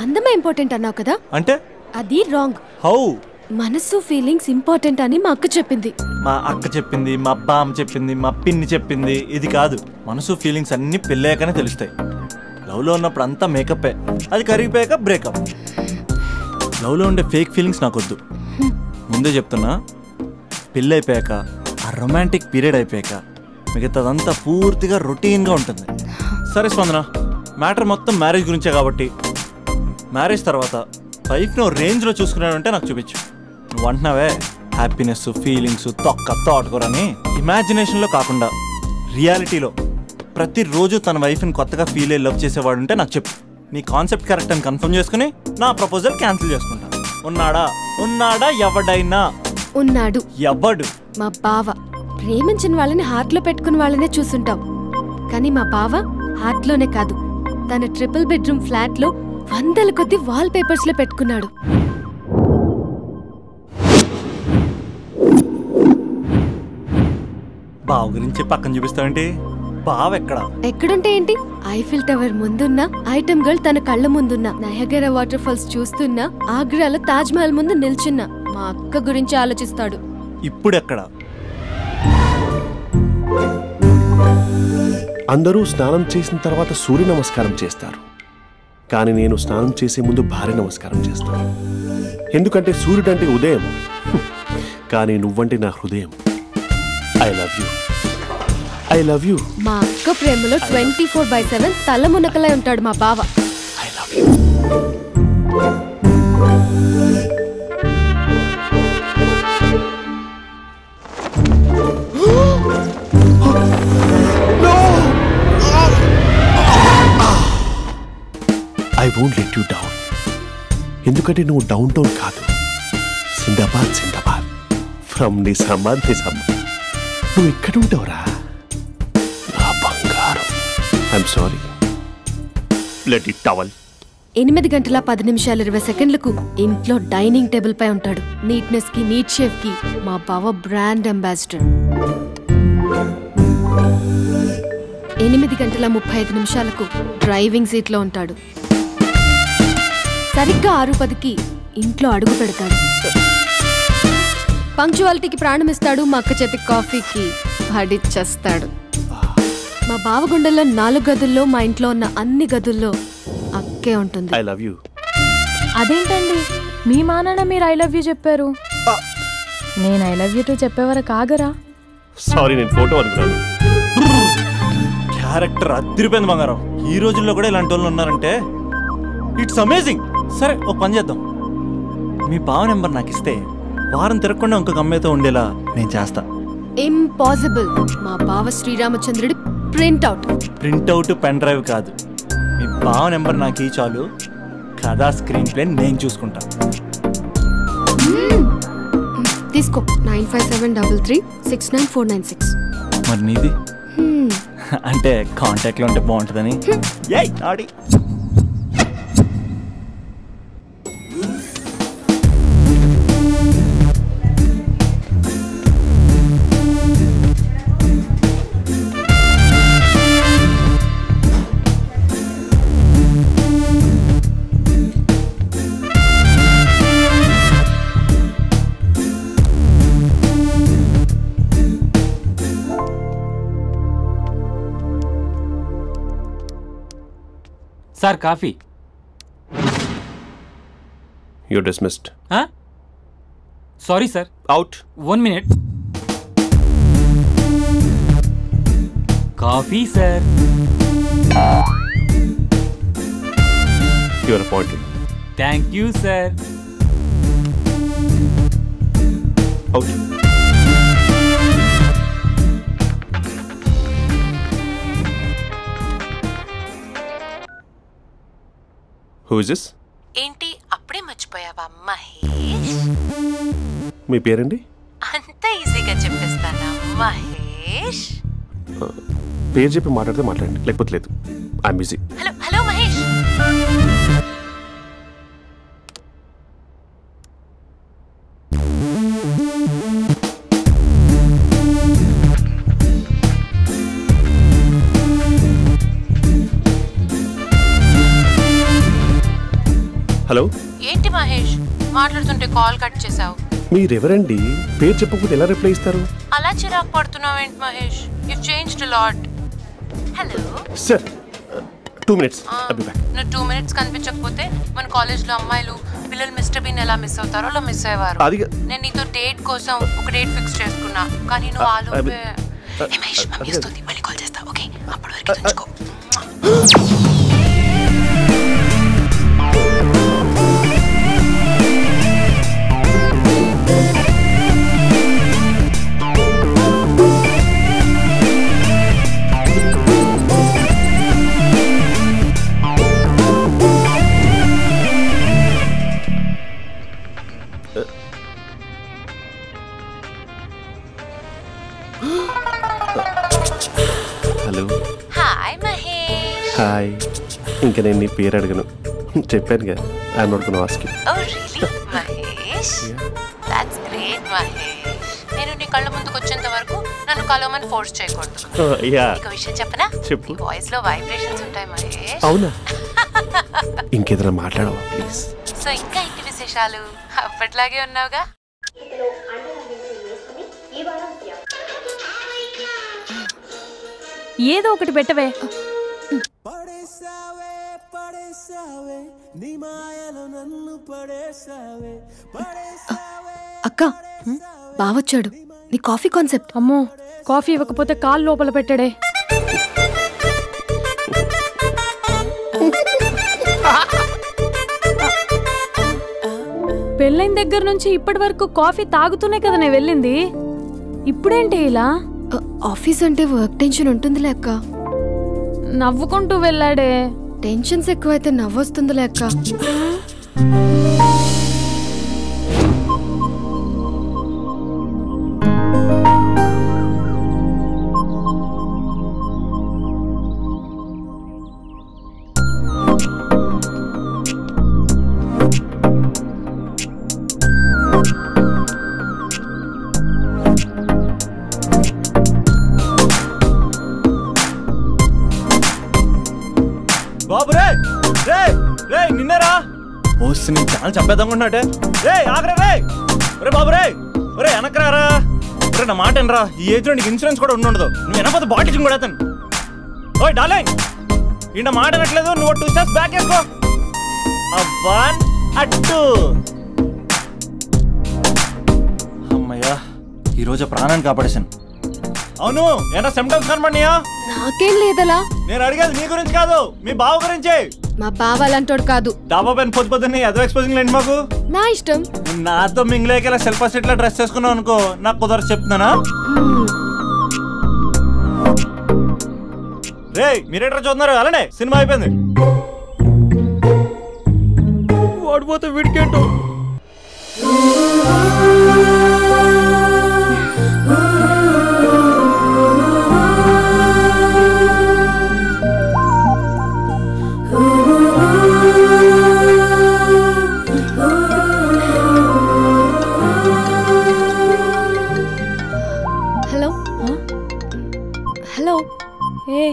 అందమే ఇంపార్టెంట్ అన్నావు కదా, అంటే అది రాంగ్. హౌ? మనసు ఫీలింగ్స్ ఇంపార్టెంట్ అని మా అక్క చెప్పింది. మా అక్క చెప్పింది, మా బామ్మ చెప్పింది, మా పిన్ని చెప్పింది. ఇది కాదు, మనసు ఫీలింగ్స్ అన్ని పెళ్ళాకనే తెలుస్తాయి. లవ్లో ఉన్నప్పుడు అంతా మేకప్పే, అది కరిగిపోయాక బ్రేకప్. లవ్లో ఉండే ఫేక్ ఫీలింగ్స్ నాకొద్దు. ముందే చెప్తున్నా, పెళ్ళి అయిపోయాక ఆ రొమాంటిక్ పీరియడ్ అయిపోయాక మిగతాదంతా పూర్తిగా రొటీన్గా ఉంటుంది. సరే స్పందన, మ్యాటర్ మొత్తం మ్యారేజ్ గురించే కాబట్టి మ్యారేజ్ తర్వాత వైఫ్ను రేంజ్లో చూసుకున్నాడంటే నాకు చూపించు. నువ్వు అంటున్నావే హ్యాపీనెస్, ఫీలింగ్స్, థాట్కూరని, ఇమాజినేషన్లో కాకుండా రియాలిటీలో ప్రతిరోజు తన వైఫ్ని కొత్తగా ఫీల్ అయ్యి లవ్ చేసేవాడు ఉంటే నాకు చెప్పు. నీ కాన్సెప్ట్ కరెక్ట్ అని కన్ఫర్మ్ చేసుకుని నా ప్రపోజల్ క్యాన్సిల్ చేసుకుంటా. ఉన్నాడా ఎవడైనా? ఉన్నాడు. ఎవడు? మా బావ. ప్రేమించిన వాళ్ళని హార్ట్లో పెట్టుకున్న వాళ్ళనే చూసుంటాం, కానీ మా బావ హార్ట్లోనే కాదు, తన ట్రిపుల్ బెడ్రూమ్ ఫ్లాట్ లో 100 కొద్ది వాల్ పేపర్స్ లో పెట్టుకున్నాడు. బావ గురించి పక్కన చూపిస్తావేంటి? బావ ఎక్కడుంటే ఏంటి? ఐఫిల్ టవర్ ముందున్న ఐటమ్ గర్ల్ తన కళ్ళ ముందున్న నయగరా వాటర్ ఫాల్స్ చూస్తున్నా, ఆగ్రాలో తాజ్ మహల్ ముందు నిల్చున్నా మా అక్క గురించి ఆలోచిస్తాడు. ఇప్పుడు ఎక్కడ? అందరూ స్నానం చేసిన తర్వాత సూర్య నమస్కారం చేస్తారు, కానీ నేను స్నానం చేసే ముందు భార్య నమస్కారం చేస్తాను. ఎందుకంటే సూర్యుడు అంటే ఉదయం, కానీ నువ్వంటే నా హృదయం. I love you, I love you. మా అక్క ప్రేమలో 24/7 తల మునకలై ఉంటాడు మా బావ. I love you. I won't let you down. ఎందుకంటే నువ్వు డౌన్ టౌన్ కాదు, జిందాబాద్ ఫ్రమ్ నిజామాబాద్. నువ్వు ఇక్కడ ఉంటావురా నా బంగారం. I'm sorry, let it towel. 8:10:20 ఇంట్లో డైనింగ్ టేబుల్ పై ఉంటాడు. నీట్నెస్ కి, నీట్ షేఫ్ కి మా బావ బ్రాండ్ అంబాసిడర్. 8:35 డ్రైవింగ్ సీట్ లో ఉంటాడు. సరిగ్గా 6:10 ఇంట్లో అడుగు పెడతాడు. పంక్చువాలిటీకి ప్రాణమిస్తాడు. మా అక్క చేతి కాఫీకి పడిచ్చేస్తాడు. మా బావ గుండెల్లో 4 గదుల్లో, మా ఇంట్లో ఉన్న అన్ని గదుల్లో అక్కే ఉంటుంది. I love you. అదేంటండి, మీ మానాన్న మీరు ఐ లవ్ యూ చెప్పారు, నేను ఐ లవ్ యూ టు చెప్పేవరకు ఆగరా? సారీ, నేను ఫోటో అనుకున్నాను. క్యారెక్టర్ అదిరిపోయింది బంగారం. ఈ రోజుల్లో కూడా ఇలాంటి వాళ్ళు ఉన్నారంటే ఇట్స్ అమేజింగ్. సరే, ఒక పని చేద్దాం. మీ బావ నెంబర్ నాకు ఇస్తే వారం తిరగకుండా ఇంకొక అమ్మాయితో ఉండేలా నేను చేస్తా. ఇంపాసిబుల్. మా బావ శ్రీరామచంద్రుడి ప్రింట్అవుట్ పెన్ డ్రైవ్ కాదు. మీ బావ నెంబర్ నాకు ఈ చాలు, కథా స్క్రీన్ ప్లే నేను చూసుకుంటా. తీసుకో. 9573369496. మరి నీది? అంటే కాంటాక్ట్లో ఉంటే బాగుంటుందని. ఆడి sir coffee. You're dismissed. Sorry sir. Out. 1 minute. Coffee sir. You're appointed. Thank you sir. Out. Who is this? ఏంటి అప్పుడే మర్చిపోయావా మహేష్? మీ పేరండి? అంత ఈజీగా చెప్పేస్తానా మహేష్? పేరు చెప్పి మాట్లాడితే మాట్లాడండి, లేకపోతే లేదు. I'm busy. Hello Mahesh. Hello. ఏంటి మహేష్ మాట్లాడుతుంటే కాల్ కట్ చేసావు? మీరెవరండి? పేరు చెప్పకపోతే ఎలా రిప్లై ఇస్తారు? అలా చిరాకు పడుతున్నావేంటి Mahesh? You changed lot. Hello sir 2 minutes. నువ్వు 2 minutes కనిపించకపోతే మన కాలేజ్లో అమ్మాయిలు పిల్లలు మిస్టర్ బీన్ ఎలా మిస్ అవుతారో అలా మిస్ అయ్యేవారు. నేను నీతో డేట్ కోసం ఒక డేట్ ఫిక్స్ చేసుకున్నా, కానీ నువ్వు ఆలోపే మహేష్ మమ్మీ వస్తుంది, మళ్ళీ కాల్ చేస్తా. ఓకే, అప్పటి వరకు తెచ్చుకో. హలో. హాయ్ మహేష్. హాయ్. ఇంకా నేను నీ పేరు అడగను, చెప్పాను కదా. I'm not gonna ask you. Oh really Mahesh? That's great Mahesh. నేను నీ కళ్ళ ముందుకు వచ్చేంత వరకు నన్ను కలవమని ఫోర్స్ చేయకూడదు. ఒక విషయం చెప్పనా? చెప్పు. వాయిస్ లో వైబ్రేషన్స్ ఉంటాయి మహేష్. అవునా? ఇంకేదైనా మాట్లాడవా ప్లీజ్? సో ఇంకా ఇంటి విశేషాలు అప్పట్లాగే ఉన్నావుగా? ఏదో ఒకటి పెట్టవే. అక్క బావొచ్చాడు. నీ కాఫీ కాన్సెప్ట్. అమ్మో, కాఫీ ఇవ్వకపోతే కాలు లోపల పెట్టాడే. పెళ్ళైన దగ్గర నుంచి ఇప్పటి వరకు కాఫీ తాగుతూనే కదా నేను వెళ్ళింది. ఇప్పుడేంటి ఇలా? ఆఫీస్ అంటే వర్క్ టెన్షన్ ఉంటుందిలే అక్క. నవ్వుకుంటూ వెళ్ళాడే. టెన్షన్స్ ఎక్కువైతే నవ్వొస్తుందిలే అక్క. బాబు రే రే రే నిన్నేరా ఓసి నీ ఛానల్ చంపేద్దామనుకుంటున్నాటే. రే ఆగరా రే. ఒరే బాబు రే, ఒరే వెనకరారా. ఒరే నా మాట వినరా, ఈ ఏజ్ లో నీకు ఇన్సూరెన్స్ కూడా ఉండదు. నువ్వు వెనకపోతే బాటిల్ కూడా అతను. ఓయ్ డార్లింగ్, ఈ నా మాట వినట్లేదు. నువ్వు 2 steps బ్యాక్ వేసుకో. అబ్బా అట్టు. అమ్మయ్యా, ఈరోజు ప్రాణాన్ని కాపాడేశాను. అవును, ఏనా సిమ్టమ్స్ కనబడినాయా? నాకేం లేదలా. నేను అడిగేది నీ గురించి కాదు, మీ బావ గురించి. మా బావ అలాంటోడు కాదు. డాబా పైన పొద్దు పొద్దున్నే ఎదో ఎక్స్పోజింగ్ లేండి మాకు. నా ఇష్టం. నాతో మింగిలేక సెల్ఫ్ అసెట్ లా డ్రెస్ చేసుకున్నావు అనుకో, నాకు కుదరదు చెప్తున్నానా? రే మీరేట్రా చూస్తున్నారు? అలానే సినిమా అయిపోయింది. వాడిపోతే వీడికేంటో. Hello hello. ఏ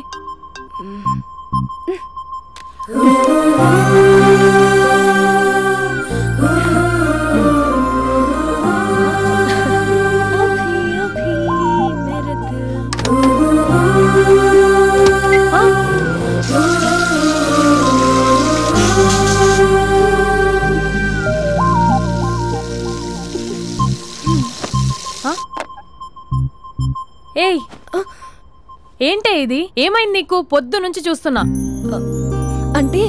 ఏయ్, ఏంటే ఇది? ఏమైంది నీకు? పొద్దు నుంచి చూస్తున్నా. అంటే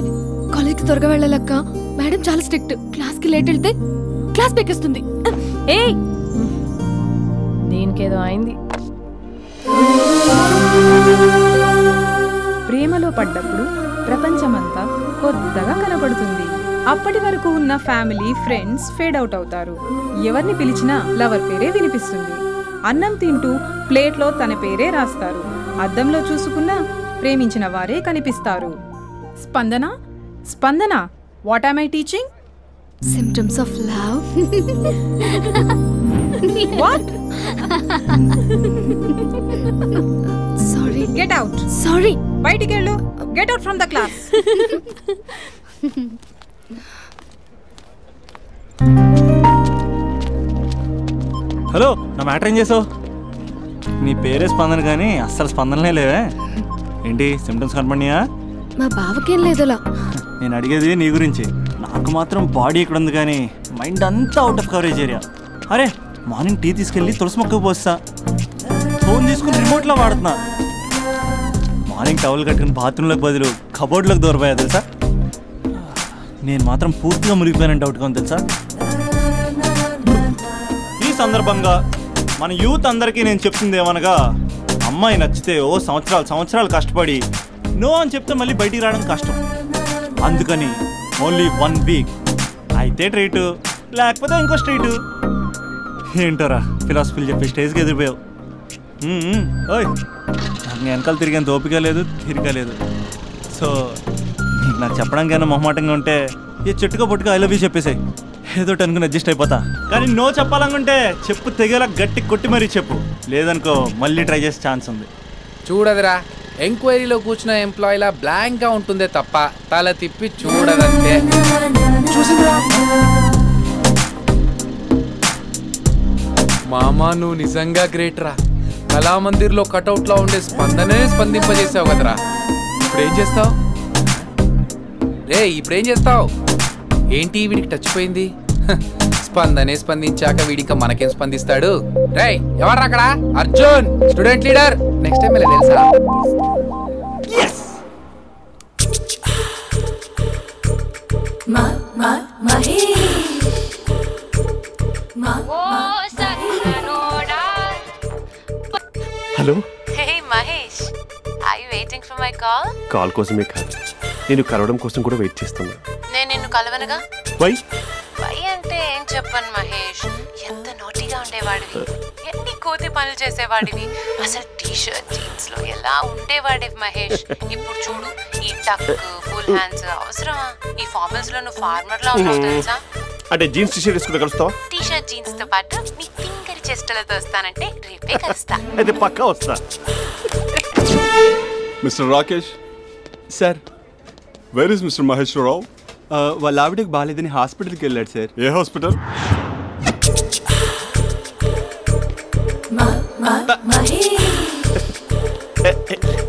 కాలేజ్కి త్వరగా వెళ్ళాలక్క. మేడం చాలా స్ట్రిక్ట్. క్లాస్కి లేట్ వెళ్తే క్లాస్ పెక్కిస్తుంది. ఏయ్, దీనికేదో అయింది. ప్రేమలో పడ్డప్పుడు ప్రపంచమంతా కొత్తగా కనబడుతుంది. అప్పటి వరకు ఉన్న ఫ్యామిలీ ఫ్రెండ్స్ ఫేడ్ అవుట్ అవుతారు. ఎవరిని పిలిచినా లవర్ పేరే వినిపిస్తుంది. అన్నం తింటూ ప్లేట్లో తన పేరే రాస్తారు. అద్దంలో చూసుకున్నా ప్రేమించిన వారే కనిపిస్తారు. Spandana Spandana, what am I teaching? Symptoms of love. What? Sorry. Get out. Sorry. బయటికి వెళ్ళు. Get out from the class. Hello, నా మ్యాటర్ ఏం చేసావు? నీ పేరే స్పందన కానీ అస్సలు స్పందనలే లేవే. ఏంటి సిమ్టమ్స్ కనపడినాయా? మా బావకేం లేదులా. నేను అడిగేది నీ గురించి. నాకు మాత్రం బాడీ ఇక్కడ ఉంది కానీ మైండ్ అంతా అవుట్ ఆఫ్ కవరేజ్ ఏరియా. అరే, మార్నింగ్ టీ తీసుకెళ్ళి తులసి మొక్కకు పోస్తా, ఫోన్ తీసుకుని రిమోట్లో వాడుతున్నా. మార్నింగ్ టవల్ కట్టుకుని బాత్రూంలోకి బదులు కబోర్డ్లోకి దూరపోయా తెలుసా. నేను మాత్రం పూర్తిగా మునిగిపోయానని డౌట్గా ఉంది తెలుసా. ఈ సందర్భంగా మన యూత్ అందరికీ నేను చెప్తుంది ఏమనగా, అమ్మాయి నచ్చితే ఓ సంవత్సరాలు కష్టపడి నో అని చెప్తే మళ్ళీ బయటికి రావడం కష్టం. అందుకని ఓన్లీ 1 వీక్ అయితే ట్రీటు, లేకపోతే ఇంకో స్ట్రీటు. ఏంటోరా ఫిలాసఫీలు చెప్పి స్టేజ్కి ఎదిరిపోయావు. ఓయ్, నాకు వెనకాల తిరిగేంత ఓపిక లేదు, తీరిక లేదు. సో నీకు నాకు చెప్పడానికైనా మొహమాటంగా ఉంటే ఏ చెట్టుగా పొట్టుగా ఐ లవ్ యూ చెప్పేసాయి, ఏదో అనుకుని అడ్జస్ట్ అయిపోతా. కానీ నో చెప్పాలనుకుంటే చెప్పు తెగేలా గట్టి కొట్టి మరీ చెప్పు, లేదనుకో మళ్ళీ ట్రై చేసే ఛాన్స్ ఉంది. చూడదురా, ఎంక్వైరీలో కూర్చున్న ఎంప్లాయీలా బ్లాంక్గా ఉంటుందే తప్ప తల తిప్పి చూడదంతే. చూసిందిరా మామా, నువ్వు నిజంగా గ్రేట్ రా. కళామందిర్లో కటౌట్లో ఉండే స్పందనే స్పందింపజేసావు కదరా. ఇప్పుడేం చేస్తావు రే? ఇప్పుడేం చేస్తావు? ఏంటి వీడికి టచ్ పోయింది? స్పందనే స్పందించాక వీడిక మనకేం స్పందిస్తాడు? రేయ్, ఎవరు అక్కడ? Arjun, student leader. Next time ఇలా తెలుసా? Hello. Hey Mahesh, are you waiting for my call? Call కోసమే కాదు, నేను కలవడం కోసం కూడా వెయిట్ చేస్తున్నా. నేను నిన్ను కలవనుగా. వై అంటే ఏం చెప్పను మహేష్, ఎంత నోటీగా ఉండేవాడివి, ఎన్ని కోతి పనులు చేసేవాడివి, అసలు టీ షర్ట్ జీన్స్ లో ఎలా ఉండేవాడివి మహేష్. ఇప్పుడు చూడు, ఈ టక్ ఫుల్ హ్యాండ్స్ అవసరమా? ఈ ఫార్మల్స్ లో నువ్వు ఫార్మర్ లా ఉన్నావు తెలుసా. అంటే జీన్స్ టీ షర్ట్ వేసుకుంటే కలుస్తావా? టీ షర్ట్ జీన్స్ తో పాటు నీ ఫింగర్ చెస్టలతో వస్తానంటే రేపే కలుస్తా. అయితే పక్కా వస్తా. Mister Rakesh sir. Where is mister Maheshwara Rao? వాళ్ళ ఆవిడకి బాగాలేదని హాస్పిటల్కి వెళ్ళాడు సార్. ఏ హాస్పిటల్?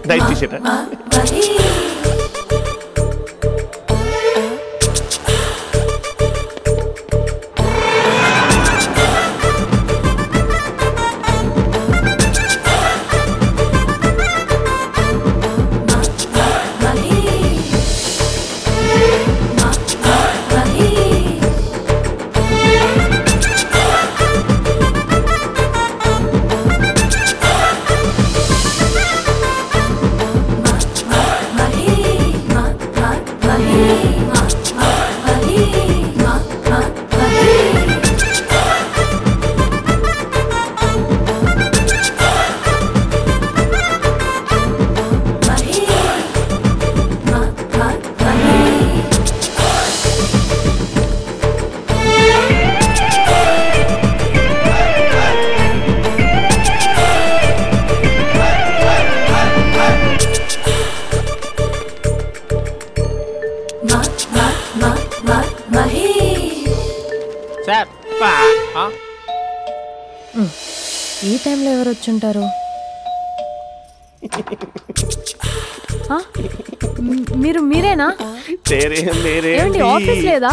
Night T shirt. ఈ టైంలో ఎవరు వచ్చుంటారు? మీరేనా? ఏమండి, ఆఫీస్ లేదా?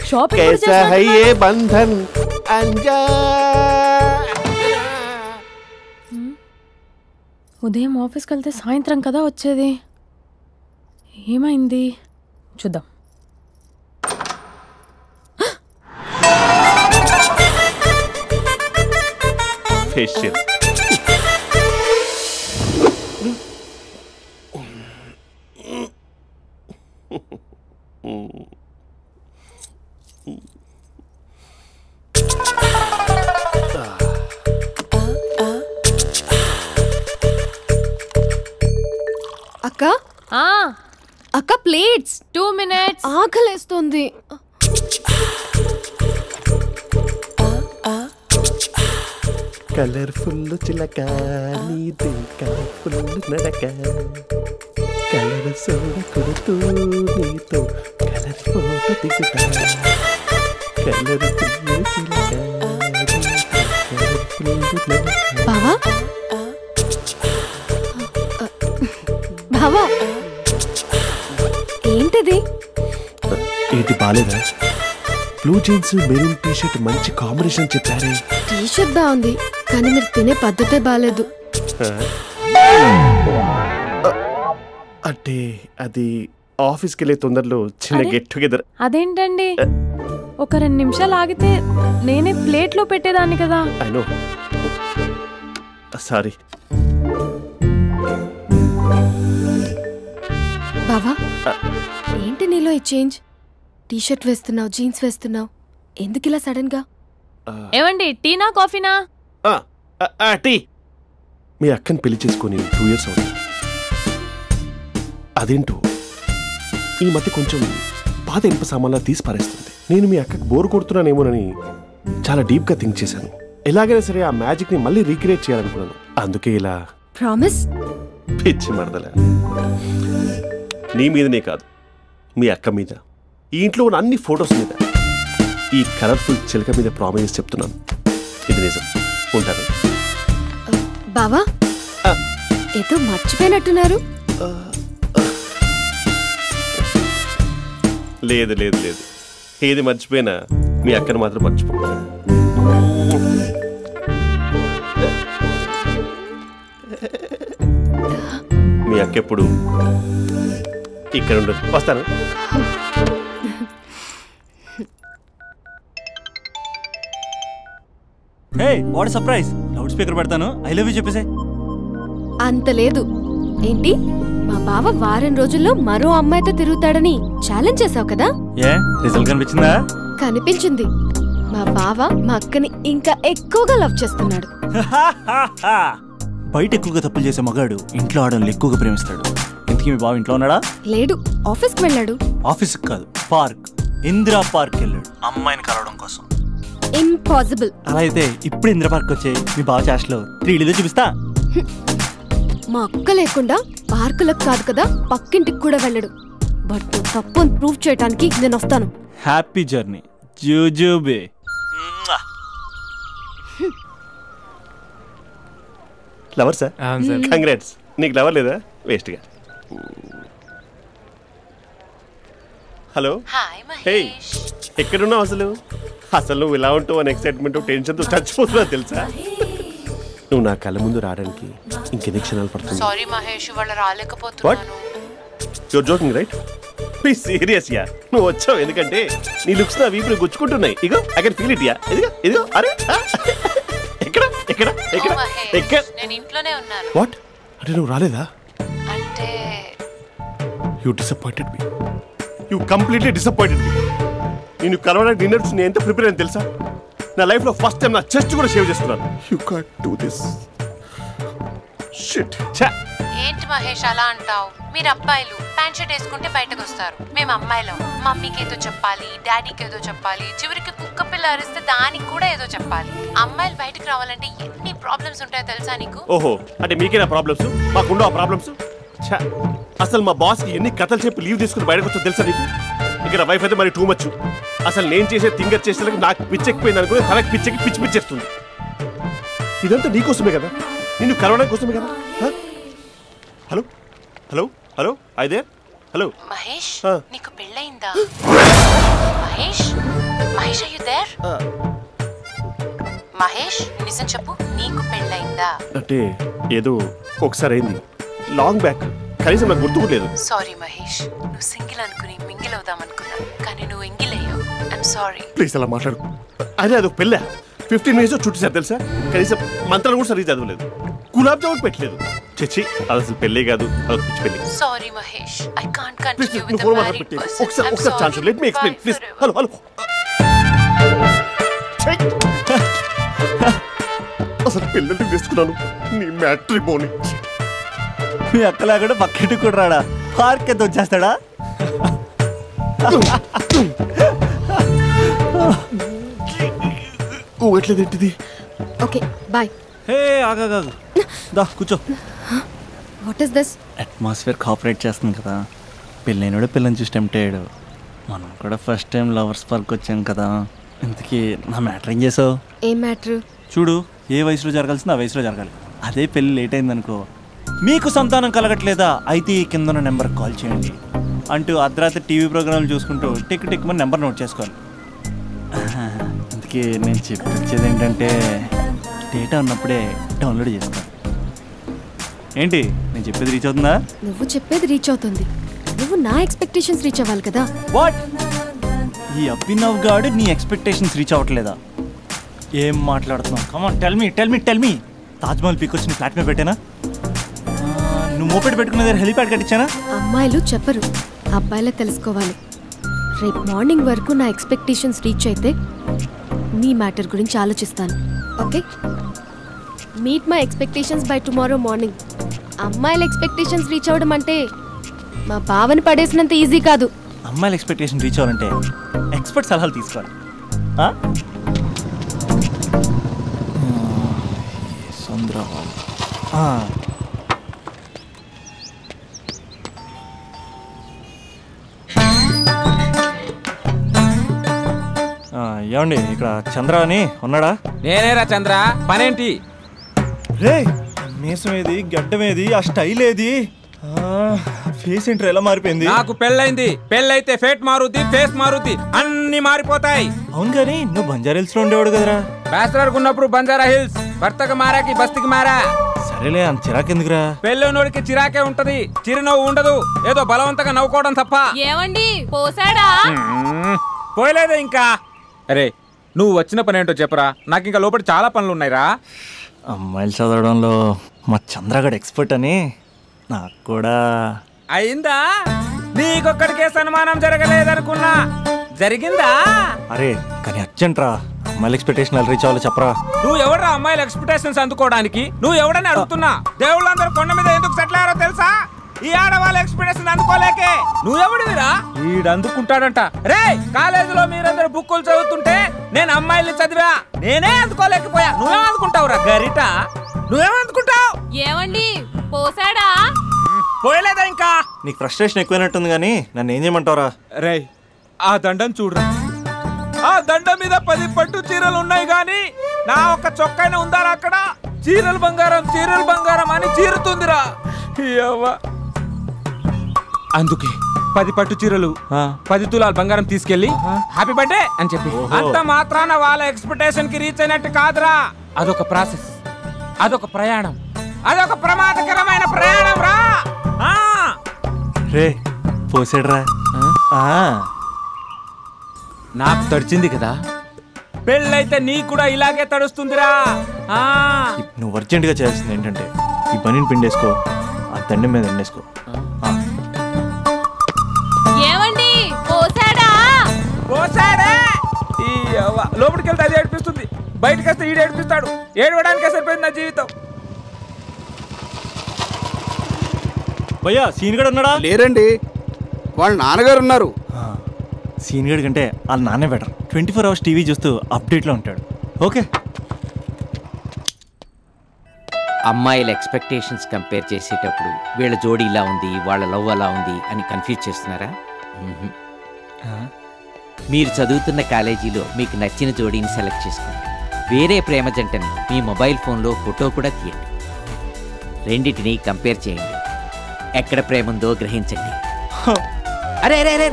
షాపింగ్ ఉదయం ఆఫీస్కి వెళ్తే సాయంత్రం కదా వచ్చేది. ఏమైంది చూద్దాం. ఫేషియల్. అక్క అక్క ప్లేట్స్. 2 minutes. ఆకలేస్తుంది. కలర్ఫుల్ చిలక నీదే కలర్ఫుల్ నడక, కలర్ సోడ కొడుతూ నీతో కలర్ ఫోటో దిగుతా, కలర్ఫుల్ చిలక బావా బావా ఏంటది? ఏంటి బాలేదా? Blue jeans maroon T shirt మంచి కాంబినేషన్ చెప్పారే. టీ షర్ట్ బాగుంది కానీ మీరు తినే పద్ధతే బాలేదు. అంటే అది ఆఫీస్కి వెళ్ళే తొందరలో చిన్న గెట్ టుగెదర్. అదేంటండి, ఒక 2 నిమిషాలు ఆగితే నేనే ప్లేట్లో పెట్టేదాన్ని కదా. I know, sorry. బావా ఏంటి నీలో ఈ చేంజ్? టీ షర్ట్ వేస్తున్నావు, జీన్స్ వేస్తున్నావు, ఎందుకు ఇలా సడన్ గా? ఏమండి, టీనా కాఫీనా? టీ. మీ అక్కని పెళ్లి చేసుకొని 2 years అవుతుంది. అదేంటో ఈ మధ్య కొంచెం పాత ఇనుప సామాన్లా తీసి పారేస్తుంది. నేను మీ అక్కకు బోరు కొడుతున్నానేమోనని చాలా డీప్గా థింక్ చేశాను. ఎలాగైనా సరే ఆ మ్యాజిక్ ని మళ్ళీ రీక్రియేట్ చేయాలనుకున్నాను. అందుకే ఇలా. ప్రామిస్? పిచ్చి మరదల, నీ మీదనే కాదు, మీ అక్క మీద, ఈ ఇంట్లో ఉన్న అన్ని ఫొటోస్ మీద, ఈ కలర్ఫుల్ చిలక మీద ప్రామిస్ చెప్తున్నాను. ఇది నిజం. ఉంటాను. బావా ఏదో మర్చిపోయినట్టున్నారు. లేదు లేదు లేదు, ఏది మర్చిపోయినా మీ అక్కను మాత్రం మర్చిపో. మీ అక్క ఎప్పుడు ఇక్కడ ఉండదు. వస్తాను. Hey what surprise! Loud speaker పెడతాను, ఐ లవ్ యూ చెప్పేసే. అంత లేదు. ఏంటి, మా బావ వారం రోజుల్లో మరో అమ్మాయితో తిరుగుతాడని ఛాలెంజ్ చేసావు కదా? ఏ రిజల్ట్ కనిపించిందా? కనిపించింది. మా బావ మా అక్కని ఇంకా ఎక్కువగా లవ్ చేస్తున్నాడు. బయట ఎక్కువగా తప్పులు చేసే మగాడు ఇంట్లో ఆడవాళ్ళని ఎక్కువగా ప్రేమిస్తాడు. ఇంతకీ మీ బావ ఇంట్లో ఉన్నాడా? లేడు, ఆఫీస్కి వెళ్ళాడు. ఆఫీస్కి కాదు, పార్క్, ఇందిరా పార్క్ వెళ్ళాడు అమ్మాయిని కలవడం కోసం. ఇంపాసిబుల్. అలా అయితే ఇప్పుడు ఇందిరా పార్క్ వచ్చే మీ బావ చాష్లో 3Dలో చూపిస్తా. మా అక్క లేకుండా పార్కులకు కాదు కదా, పక్కింటికి కూడా వెళ్ళడు. బట్ నువ్వు తప్పు ప్రూవ్ చేయడానికి నేను వస్తాను. హ్యాపీ జర్నీ జూజూబే. Lover sir? కంగ్రాట్స్. నీకు లవర్ లేదా? వేస్ట్గా. హలో. హే, ఎక్కడున్నావు అసలు? అసలు నువ్వు ఇలా ఉంటావు అని ఎక్సైట్మెంట్ టెన్షన్తో చచ్చిపోతున్నావు తెలుసా? నువ్వు నా కళ్ళ ముందు రావడానికి ఇంకెన్ని క్షణాలు పడుతుంది? సారీ మహేష్, వాళ్ళు రాలేకపోతున్నాను. Your joking right? Please serious yeah. నువ్వు వచ్చావు ఎందుకంటే నీ లుక్స్ నా వీపుని గుచ్చుకుంటున్నాయి. ఇగో I can feel it yeah. ఇదిగో ఇదిగో. అరే ఎక్కడ ఎక్కడ ఎక్కడ ఎక్కడ? నేను ఇంట్లోనే ఉన్నాను. వాట్ అంటే నువ్వు రాలేదా? అంటే you disappointed me. You completely disappointed me. నేను కలవడానికి డిన్నర్స్ నేను ఎంత ప్రిపేర్ అని తెలుసా? నా లైఫ్లో ఫస్ట్ టైం నా చెస్ట్ కూడా షేవ్ చేస్తున్నాను. You can't do this. Shit. ఏంటి మహేష్ అలా అంటావు? మీరు అబ్బాయిలు ప్యాంట్ షర్ట్ వేసుకుంటే బయటకు వస్తారు. మేము అమ్మాయిలం మమ్మీకి ఏదో చెప్పాలి, డాడీకి ఏదో చెప్పాలి, చివరికి కుక్క పిల్ల అరిస్తే దానికి కూడా ఏదో చెప్పాలి. అమ్మాయిలు బయటకు రావాలంటే ఎన్ని ప్రాబ్లమ్స్ ఉంటాయో తెలుసా నీకు? ఓహో, అంటే మీకేనా ప్రాబ్లమ్స్? మాకుండా ఆ ప్రాబ్లమ్స్? అసలు మా బాస్కి ఎన్ని కథలు చెప్పి లీవ్ తీసుకుని బయటకు వచ్చో తెలుసా నీకు? ఇక్కడ వైఫ్ అయితే మరి టూ మచ్. అసలు నేను చేసే థింగర్ చేసేందుకు నాకు పిచ్చెక్కిపోయింది అనుకుని తనకి పిచ్చెక్కి పిచ్చి పిచ్చేస్తుంది. ఇదంతా నీకోసమే కదా, నిన్ను కలవడానికి కోసమే కదా. హలో హలో హలో అయితే హలో మహేష్, నీకు పెళ్ళయిందా? Mahesh Mahesh are you there? Mahesh నిజం చెప్పు, నీకు పెళ్ళయిందా? అంటే ఏదో ఒకసారి అయింది, లాంగ్ బ్యాక్, కనీసం నాకు గుర్తుకోలేదు. సారీ మహేష్, నువ్వు సింగిల్ అనుకుని మింగిల్ అవుదాం అనుకున్నా, కానీ నువ్వు ఎంగిల్ అయ్యావు. I'm sorry. ప్లీజ్ అలా మాట్లాడు. అదే అదొక పెళ్ళా? 15 minutes చుట్టూ తెలుసా? కనీసం మంత్రాలు కూడా సరిగ్గా చదవలేదు, గులాబ్ జామున్ పెట్టలేదు. చచ్చి, అది అసలు పెళ్ళే కాదు, అదొక పిచ్చి పెళ్ళి. Sorry Mahesh, I can't continue with the married person. ఒకసారి chance let me explain please. Hello hello. అసలు పెళ్ళంటే తీసుకున్నాను నీ మ్యాట్రిమోనీ. మీ అక్కలాగా పక్కింటి కూడా రాడా? పార్క్ ఎంత వచ్చేస్తాడా? ఎట్లేదేంటిది? Okay bye. హే ఆగా దా కూర్చో. What is this? Atmosphere cooperate చేస్తుంది కదా. పెళ్ళైనడు పిల్లని చూసి టెంప్ట్ అయ్యాడు. మనం కూడా ఫస్ట్ టైం లవర్స్ పార్క్ వచ్చాం కదా. ఇంతకీ నా మ్యాటర్ ఏం చేసావు? ఏం మ్యాటర్? చూడు, ఏ వయసులో జరగాల్సిందో ఆ వయసులో జరగాలి. అదే పెళ్ళి లేట్ అయిందనుకో, మీకు సంతానం కలగట్లేదా అయితే ఈ కింద ఉన్న నెంబర్కి కాల్ చేయండి అంటూ అర్ధరాత్రి టీవీ ప్రోగ్రాంలు చూసుకుంటూ టిక్ టిక్ మన నెంబర్ నోట్ చేసుకోవాలి. అందుకే నేను చెప్పేది ఏంటంటే డేటా ఉన్నప్పుడే డౌన్లోడ్ చేసుకోవాలి. ఏంటి నేను చెప్పేది రీచ్ అవుతుందా? నువ్వు చెప్పేది రీచ్ అవుతుంది, నువ్వు నా ఎక్స్పెక్టేషన్స్ రీచ్ అవ్వాలి కదా. వాట్? ఈ అభినవ్ గాడు నీ ఎక్స్పెక్టేషన్స్ రీచ్ అవ్వట్లేదా? ఏం మాట్లాడుతున్నావు? Come on tell me. Taj Mahal peak వచ్చి నీ ఫ్లాట్ మీద పెట్టానా? నువ్వు మోపెట్ పెట్టుకున్న దగ్గర హెలిప్యాడ్ కట్టించానా? అమ్మాయిలు చెప్పరు, అబ్బాయిలే తెలుసుకోవాలి. రేపు మార్నింగ్ వరకు నా ఎక్స్పెక్టేషన్స్ రీచ్ అయితే నీ మ్యాటర్ గురించి ఆలోచిస్తాను. Okay, meet my expectations by tomorrow morning. అమ్మాయిల ఎక్స్పెక్టేషన్స్ రీచ్ అవ్వడం అంటే మా బావని పడేసినంత ఈజీ కాదు. అమ్మాయిల ఎక్స్పెక్టేషన్ రీచ్ అవ్వాలంటే ఎక్స్పర్ట్ సలహాలు తీసుకోవాలి. ఏమండి ఇక్కడ చంద్ర అని ఉన్నాడా? నేనేరా చంద్ర, పనేంటి? రే మీసం ఏది, గడ్డం ఏది, ఆ స్టైల్ ఏది, ఫేస్ ఏంట్రా ఎలా మారిపోయింది? నాకు పెళ్ళైంది, పెళ్ళైతే ఫేట్ మారుద్ది, ఫేస్ మారుద్ది, అన్ని మారిపోతాయి. అవును కానీ నువ్వు బంజారా హిల్స్ లో ఉండేవాడు కదరా? బ్యాచిలర్ ఉన్నప్పుడు బంజారా హిల్స్, భర్తకు మారాకి బస్తికి మారా. సరేలే అంత చిరాకెందుకురా? పెళ్ళోనోడికి చిరాకే ఉంటది, చిరునవ్వు ఉండదు, ఏదో బలవంతంగా నవ్వుకోవడం తప్ప. ఏమండి పోసాడా? పోయలేదే ఇంకా. అరే నువ్వు వచ్చిన పని ఏంటో చెప్పరా, నాకు ఇంకా లోపల చాలా పనులు ఉన్నాయిరా. అమ్మాయిలు చదవడంలో మా చంద్రగడ్ ఎక్స్పర్ట్ అని నాకు కూడా అయిందా? నీకొక్కడికే సన్మానం జరగలేదనుకున్నా, జరిగిందా? అరే కానీ అర్జెంట్ రా, అమ్మాయిల ఎక్స్పెక్టేషన్ రీచ్ అవ్వాలి చెప్పరా. నువ్వు ఎవడరా అమ్మాయిల ఎక్స్పెక్టేషన్స్ అందుకోవడానికి? నువ్వు ఎవడని అడుగుతున్నా. దేవుళ్ళందరూ కొండ మీద ఎందుకు సెటిల్ అయ్యారో తెలుసా? ఈ ఆడవాళ్ళ ఎక్స్పెక్టేషన్ అందుకోలేకే. నువ్వెవడివిరా? వీడు అందుకుంటాడంట. రే కాలేజీలో మీరందరూ బుక్కులు చదువుతుంటే నేను అమ్మాయిల్ని చదివా, నేనే అందుకోలేకపోయా. నువ్వేం అందుకుంటావురా గరిట? నువ్వేం అందుకుంటావు? ఏమండి పోసాడా? పోయలేదా ఇంకా? నీకు ఫ్రస్ట్రేషన్ ఎక్కువైనట్టుంది కానీ నన్ను ఏం చేయమంటావురా? రే ఆ దండం చూడరా, ఆ దండం మీద 10 పట్టు చీరలు ఉన్నాయి గాని నా ఒక్క చొక్కాయిన ఉందారా అక్కడ? చీరలు బంగారం అని చీరుతుందిరా. అందుకే 10 పట్టు చీరలు 10 తులాల బంగారం తీసుకెళ్లి హ్యాపీ బర్త్డే అని చెప్పి. అంత మాత్రాన వాళ్ళ ఎక్స్పెక్టేషన్ కి రీచ్ అయినట్టు కాదురా. అదొక ప్రాసెస్, అదొక ప్రయాణం, అదొక ప్రమాదకరమైన ప్రయాణం రా. రే పోసాడురా. నాకు తడిచింది కదా, పెళ్ళైతే నీ కూడా ఇలాగే తడుస్తుందిరా. నువ్వు అర్జెంట్ గా చేయాల్సింది ఏంటంటే ఈ పనిని పిండేసుకో, ఆ దండం మీద ఎండేసుకో. ఏమండి పోసాడా? పోసాడే. లోపలికి వెళ్తే అది ఏడిపిస్తుంది, బయటకు వస్తే ఈడు ఏడిపిస్తాడు. ఏడవడానికే సరిపోయింది నా జీవితం. భయ్యా సీన్ గడ్ ఉన్నాడా? లేరండి, వాళ్ళ నాన్నగారు ఉన్నారు. సీన్ గడ్ కంటే వాళ్ళ నాన్నే బెటర్. 24 hours టీవీ చూస్తూ అప్డేట్లో ఉంటాడు. ఓకే, అమ్మాయిల ఎక్స్పెక్టేషన్స్ కంపేర్ చేసేటప్పుడు వీళ్ళ జోడీ ఇలా ఉంది, వాళ్ళ లవ్ అలా ఉంది అని కన్ఫ్యూజ్ చేస్తున్నారా? మీరు చదువుతున్న కాలేజీలో మీకు నచ్చిన జోడీని సెలెక్ట్ చేసుకోండి. వేరే ప్రేమ జంటని మీ మొబైల్ ఫోన్లో ఫోటో కూడా తీయండి. రెండింటిని కంపేర్ చేయండి, ఎక్కడ ప్రేమ ఉందో గ్రహించండి. అరే అరే అరే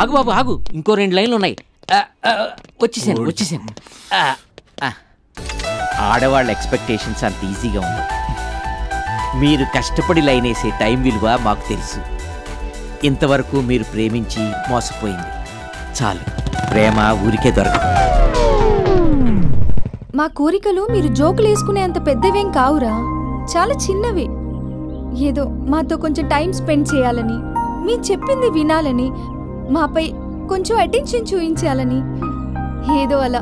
ఆగు బాబు ఆగు, ఇంకో 2 లైన్లు ఉన్నాయి. వచ్చేసాను. ఆడవాళ్ళ ఎక్స్పెక్టేషన్స్ అంత ఈజీగా ఉండవు. మీరు కష్టపడి లైన్ వేసే టైం విలువ మాకు తెలుసు. ఇంతవరకు మీరు ప్రేమించి మోసపోయింది చాలు, ప్రేమ ఊరికే దొరకదు. మా కోరికలు మీరు జోకులు వేసుకునేంత పెద్దవేం కావురా, చాలా చిన్నవి. ఏదో మాతో కొంచెం టైం స్పెండ్ చేయాలని, మీ చెప్పింది వినాలని, మాపై కొంచెం అటెన్షన్ చూపించాలని, ఏదో అలా